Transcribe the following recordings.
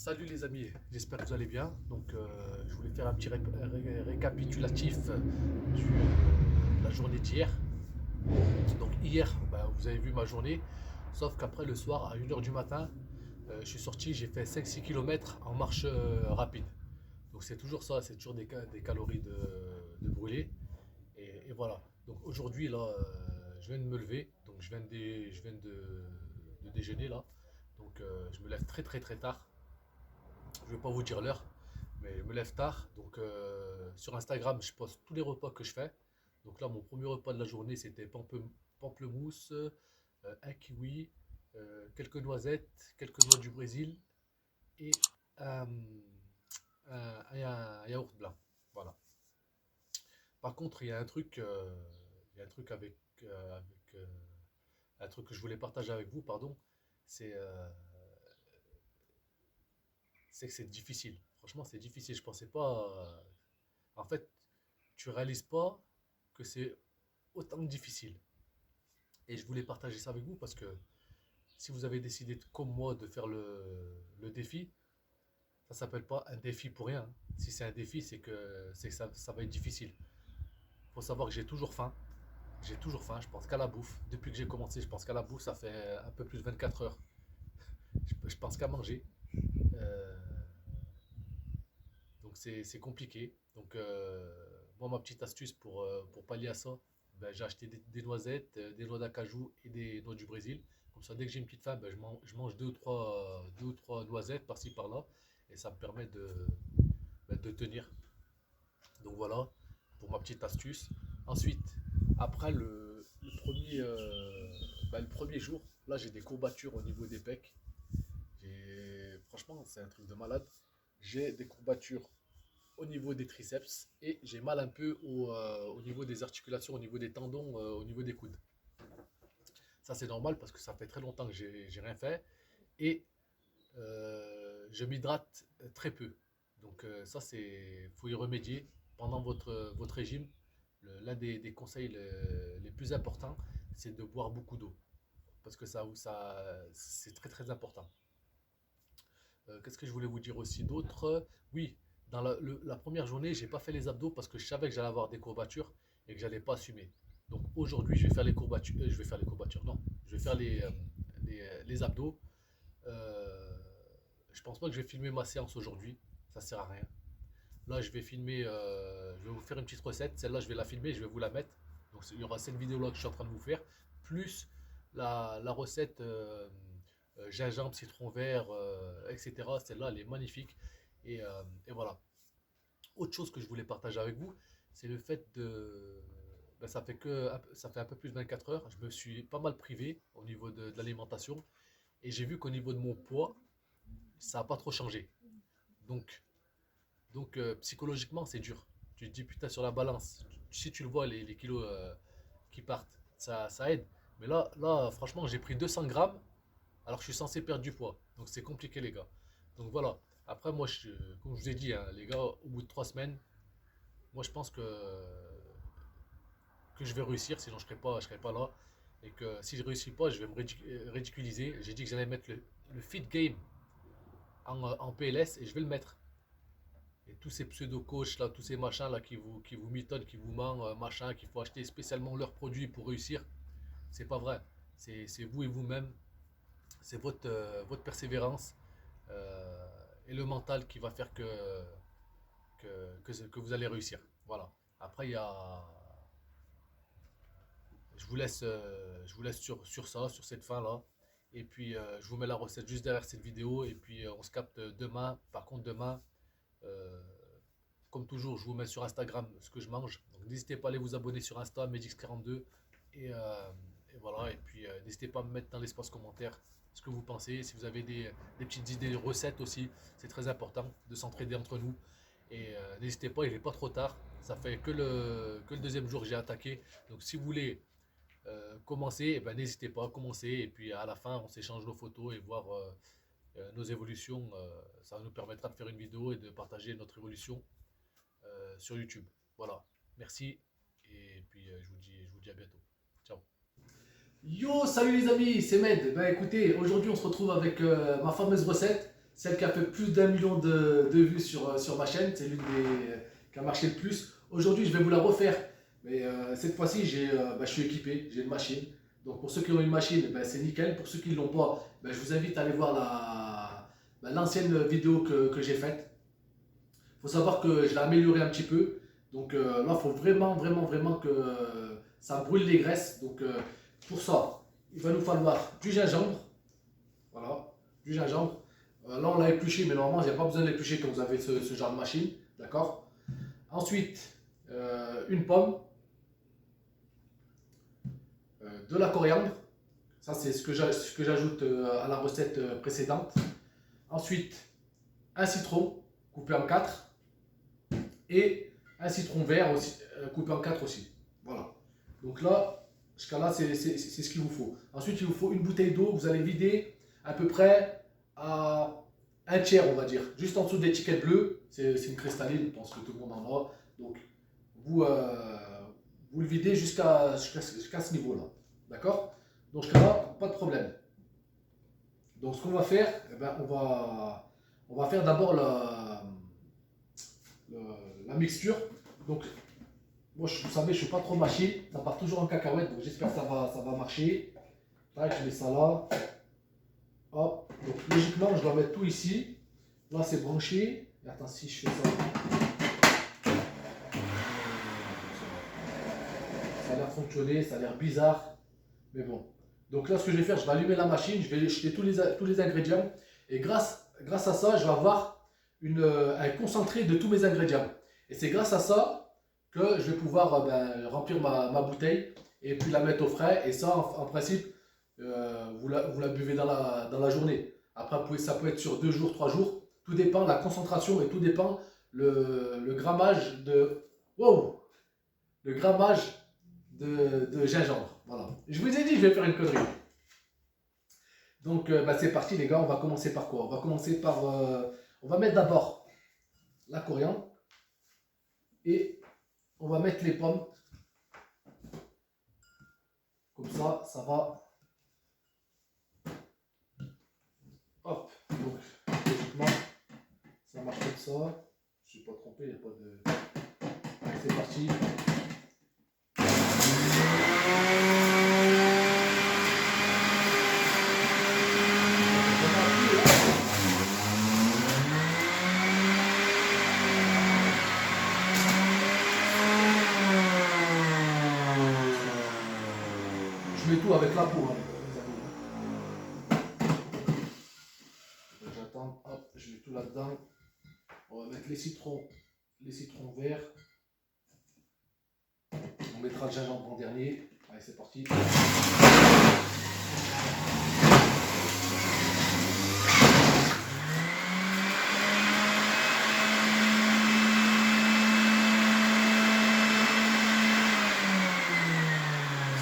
Salut les amis, j'espère que vous allez bien. Je voulais faire un petit récapitulatif de la journée d'hier. Donc hier, vous avez vu ma journée, sauf qu'après le soir, à 1 heure du matin, je suis sorti, j'ai fait 5-6 km en marche rapide. Donc c'est toujours ça, c'est toujours des calories de brûler. Et voilà. Donc aujourd'hui, là, je viens de me lever, donc je viens de déjeuner là. Je me lève très très très tard. Je ne vais pas vous dire l'heure, mais je me lève tard. Sur Instagram, je poste tous les repas que je fais. Donc là, mon premier repas de la journée, c'était pamplemousse, un kiwi, quelques noisettes, quelques noix du Brésil et un, un yaourt blanc. Voilà. Par contre, il y a un truc un truc que je voulais partager avec vous, pardon, c'est c'est que c'est difficile. Franchement, c'est difficile. Je pensais pas. En fait, tu réalises pas que c'est autant difficile. Et je voulais partager ça avec vous parce que si vous avez décidé, comme moi, de faire le défi, ça s'appelle pas un défi pour rien. Si c'est un défi, c'est que ça va être difficile. Il faut savoir que j'ai toujours faim. J'ai toujours faim. Je pense qu'à la bouffe. Depuis que j'ai commencé, je pense qu'à la bouffe, ça fait un peu plus de 24 heures. Je pense qu'à manger. Euh, Donc c'est compliqué. Moi, ma petite astuce pour pallier à ça, j'ai acheté des noisettes, des noix d'acajou et des noix du Brésil. Comme ça, dès que j'ai une petite faim, je mange deux ou trois noisettes par-ci par-là. Et ça me permet de tenir. Donc voilà, pour ma petite astuce. Ensuite, après le premier jour, là j'ai des courbatures au niveau des pecs. Franchement, c'est un truc de malade. J'ai des courbatures au niveau des triceps et j'ai mal un peu au niveau des articulations, au niveau des tendons, au niveau des coudes. Ça, c'est normal parce que ça fait très longtemps que j'ai rien fait et je m'hydrate très peu. Ça, c'est faut y remédier pendant votre régime. L'un des conseils les plus importants, c'est de boire beaucoup d'eau parce que c'est très très important. Qu'est-ce que je voulais vous dire aussi d'autre? Oui, dans la première journée, j'ai pas fait les abdos parce que je savais que j'allais avoir des courbatures et que j'allais pas assumer. Donc aujourd'hui, je vais faire les courbatures. Je vais faire les courbatures. Non, je vais faire les abdos. Euh, je pense pas que je vais filmer ma séance aujourd'hui. Ça sert à rien. Là, je vais vous faire une petite recette. Celle-là, je vais la filmer, je vais vous la mettre. Donc il y aura cette vidéo là que je suis en train de vous faire, plus la recette gingembre, citron vert, etc. Celle-là, elle est magnifique. Et voilà. Autre chose que je voulais partager avec vous, c'est le fait de. Ça fait un peu plus de 24 heures. Je me suis pas mal privé au niveau de l'alimentation. Et j'ai vu qu'au niveau de mon poids, ça n'a pas trop changé. Donc, psychologiquement, c'est dur. Tu te dis, putain, sur la balance, si tu le vois, les kilos qui partent, ça aide. Mais là, franchement, j'ai pris 200 grammes alors que je suis censé perdre du poids. Donc c'est compliqué, les gars. Donc voilà. Après, moi, comme je vous ai dit, hein, les gars, au bout de 3 semaines, moi, je pense que je vais réussir, sinon je serai pas là. Et que si je réussis pas, je vais me ridiculiser. J'ai dit que j'allais mettre le fit game en PLS et je vais le mettre. Et tous ces pseudo-coachs là, tous ces machins là qui vous mitonnent, qui vous mentent, machin, qu'il faut acheter spécialement leurs produits pour réussir, c'est pas vrai. C'est vous et vous-même, c'est votre persévérance et le mental qui va faire que vous allez réussir. Voilà. Après, je vous laisse sur ça, sur cette fin là. Et puis, je vous mets la recette juste derrière cette vidéo. Et puis, on se capte demain. Par contre, demain, euh, comme toujours, je vous mets sur Instagram ce que je mange. Donc n'hésitez pas à aller vous abonner sur Insta, Medix42. Et, euh, et voilà. Et puis n'hésitez pas à me mettre dans l'espace commentaire ce que vous pensez. Si vous avez des petites idées de recettes aussi, c'est très important de s'entraider entre nous. Et n'hésitez pas, il n'est pas trop tard. Ça fait que le deuxième jour que j'ai attaqué. Donc si vous voulez commencer, eh ben, n'hésitez pas à commencer. Et puis à la fin, on s'échange nos photos et voir nos évolutions. Ça nous permettra de faire une vidéo et de partager notre évolution sur YouTube. Voilà, merci et puis je vous dis à bientôt. Ciao. Yo, salut les amis, c'est Med. Ben écoutez, aujourd'hui on se retrouve avec ma fameuse recette. celle qui a fait plus d'1 million de vues sur ma chaîne. C'est l'une des qui a marché le plus. Aujourd'hui, je vais vous la refaire. Mais cette fois-ci, je suis équipé, j'ai une machine. Donc pour ceux qui ont une machine, ben, c'est nickel. Pour ceux qui ne l'ont pas, ben, je vous invite à aller voir l'ancienne vidéo que j'ai faite. Il faut savoir que je l'ai amélioré un petit peu. Donc là, il faut vraiment que ça brûle les graisses. Donc pour ça, il va nous falloir du gingembre. Voilà, du gingembre. Là, on l'a épluché, mais normalement, il n'y a pas besoin de l'éplucher quand vous avez ce genre de machine. D'accord. Ensuite, une pomme, de la coriandre. Ça, c'est ce que j'ajoute à la recette précédente. Ensuite, un citron coupé en 4 et un citron vert aussi, coupé en 4 aussi. Voilà. Donc là, jusqu'à là, c'est ce qu'il vous faut. Ensuite, il vous faut une bouteille d'eau. Vous allez vider à peu près à un tiers, on va dire. Juste en dessous de l'étiquette bleue. C'est une cristalline, je pense que tout le monde en a. Donc, vous le videz jusqu'à ce niveau-là. D'accord. Donc, jusqu'à là, pas de problème. Donc, ce qu'on va faire, eh ben, on va faire d'abord la mixture. Donc, moi, vous savez, je ne suis pas trop machine. Ça part toujours en cacahuète. Donc, j'espère que ça va marcher. Tac, je mets ça là. Hop. Donc, logiquement, je dois mettre tout ici. Là, c'est branché. Et attends, si je fais ça. Ça a l'air fonctionner, ça a l'air bizarre. Mais bon. Donc là, ce que je vais faire, je vais allumer la machine. Je vais jeter tous les ingrédients. Et grâce à ça, je vais avoir un concentré de tous mes ingrédients. Et c'est grâce à ça que je vais pouvoir remplir ma bouteille et puis la mettre au frais. Et ça, en principe, vous la buvez dans la journée. Après, ça peut être sur 2 jours, 3 jours. Tout dépend de la concentration et tout dépend le grammage wow, le grammage de gingembre. Voilà. Je vous ai dit, je vais faire une connerie. Donc, c'est parti, les gars. On va commencer par quoi? On va commencer par... on va mettre d'abord la coriandre. Et on va mettre les pommes. Comme ça va... Hop. Donc, logiquement, ça marche comme ça. Je ne suis pas trompé, il n'y a pas de... Allez, c'est parti. Je mets tout avec la peau, hein, les amis. J'attends, hop, je mets tout là-dedans. On va mettre les citrons verts. On mettra le gingembre en dernier. Allez, c'est parti. Ça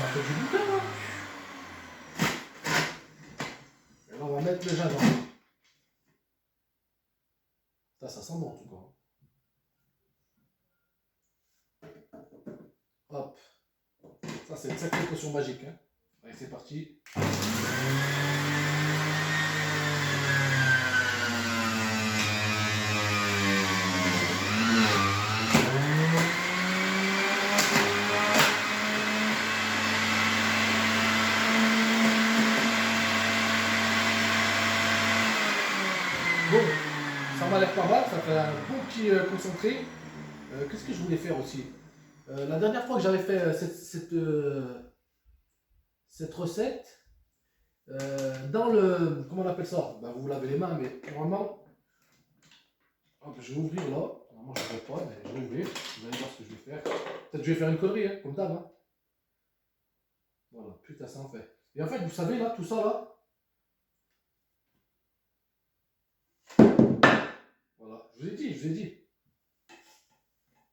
fait du bouquin, là. Et là, on va mettre le gingembre. Ça sent bon en tout cas. Hop. Ça, c'est une sacrée potion magique. Hein. Allez, c'est parti. Bon, ça m'a l'air pas mal, ça fait un bon petit concentré. Qu'est-ce que je voulais faire aussi? La dernière fois que j'avais fait cette recette, dans le... Comment on appelle ça? Vous vous lavez les mains, mais normalement... Hop, je vais ouvrir là. Normalement, je ne vais pas, mais je vais ouvrir. Vous allez voir ce que je vais faire. Peut-être je vais faire une connerie, hein, comme d'hab. Hein. Voilà, putain, ça en fait. Et en fait, vous savez, là, tout ça, là... Voilà, je vous ai dit.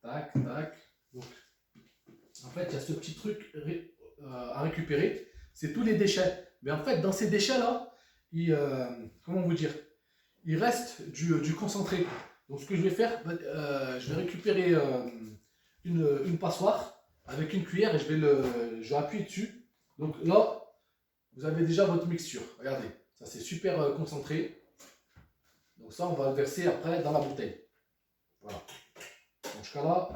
Tac, tac. Donc, en fait, il y a ce petit truc à récupérer. C'est tous les déchets. Mais en fait, dans ces déchets-là, comment vous dire, il reste du concentré. Donc, ce que je vais faire, je vais récupérer une passoire avec une cuillère et je vais appuyer dessus. Donc là, vous avez déjà votre mixture. Regardez, ça c'est super concentré. Donc ça, on va le verser après dans la bouteille. Voilà. Donc jusqu'à là,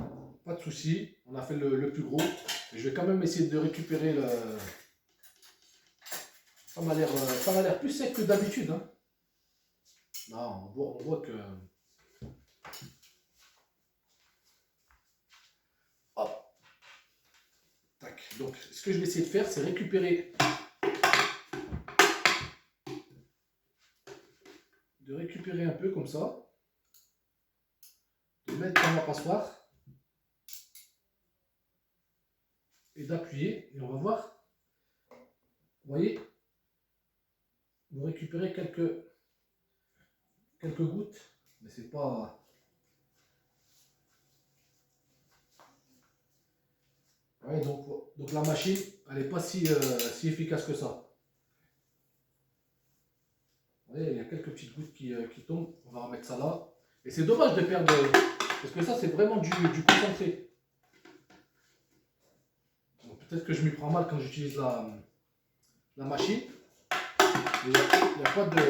pas de souci. On a fait le plus gros. Et je vais quand même essayer de récupérer le... Ça m'a l'air plus sec que d'habitude. Hein. Non, on voit que... Hop. Tac. Donc ce que je vais essayer de faire, c'est récupérer... De récupérer un peu comme ça. De mettre dans ma passoire. Et d'appuyer. Et on va voir. Vous voyez, vous récupérez quelques gouttes, mais c'est pas... Ouais, donc la machine, elle n'est pas si efficace que ça. Vous voyez, il y a quelques petites gouttes qui tombent. On va remettre ça là. Et c'est dommage de perdre... Parce que ça, c'est vraiment du concentré. Peut-être que je m'y prends mal quand j'utilise la machine. Il n'y a pas de...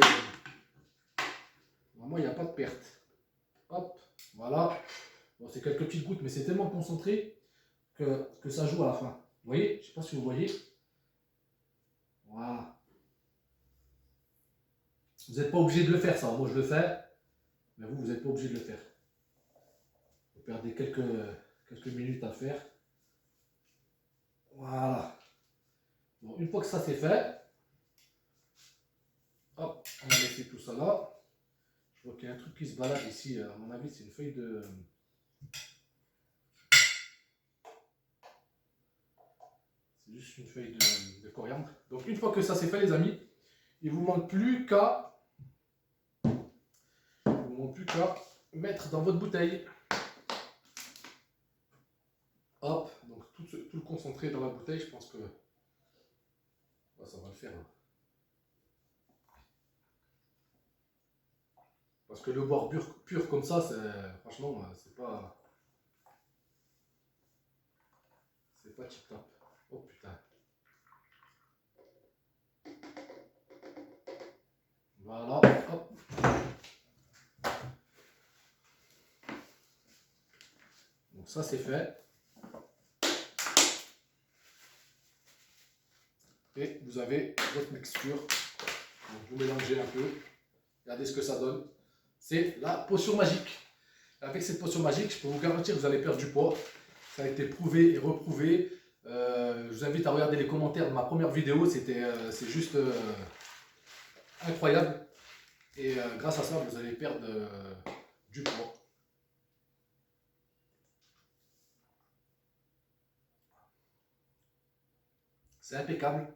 Normalement, il n'y a pas de perte. Hop, voilà. Bon, c'est quelques petites gouttes, mais c'est tellement concentré que ça joue à la fin. Vous voyez? Je ne sais pas si vous voyez. Voilà. Vous n'êtes pas obligé de le faire, ça. Moi, je le fais. Mais vous n'êtes pas obligé de le faire. Vous perdez quelques minutes à le faire. Voilà. Bon, une fois que ça c'est fait, hop, on va laisser tout ça là. Je vois qu'il y a un truc qui se balade ici. À mon avis, c'est une feuille de... C'est juste une feuille de coriandre. Donc, une fois que ça c'est fait, les amis, il ne vous manque plus qu'à mettre dans votre bouteille. Hop, donc tout le concentré dans la bouteille, je pense que ça va le faire. Hein. Parce que le boire pur comme ça, franchement, c'est pas tip top. Oh putain. Voilà, hop. Donc ça c'est fait. Et vous avez votre mixture. Donc vous mélangez un peu. Regardez ce que ça donne. C'est la potion magique. Avec cette potion magique, je peux vous garantir que vous allez perdre du poids. Ça a été prouvé et reprouvé. Je vous invite à regarder les commentaires de ma première vidéo. C'est juste incroyable. Et grâce à ça, vous allez perdre du poids. C'est impeccable.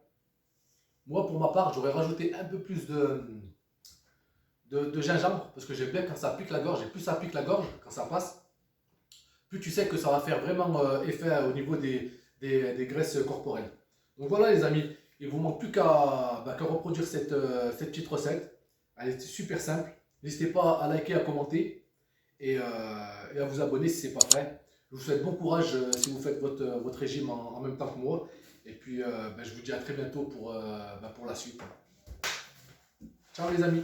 Moi, pour ma part, j'aurais rajouté un peu plus de gingembre, parce que j'aime bien quand ça pique la gorge, et plus ça pique la gorge, quand ça passe, plus tu sais que ça va faire vraiment effet au niveau des graisses corporelles. Donc voilà les amis, il ne vous manque plus qu'à reproduire cette petite recette. Elle est super simple. N'hésitez pas à liker, à commenter et à vous abonner si ce n'est pas fait. Je vous souhaite bon courage si vous faites votre régime en même temps que moi. Et puis je vous dis à très bientôt pour la suite. Ciao les amis.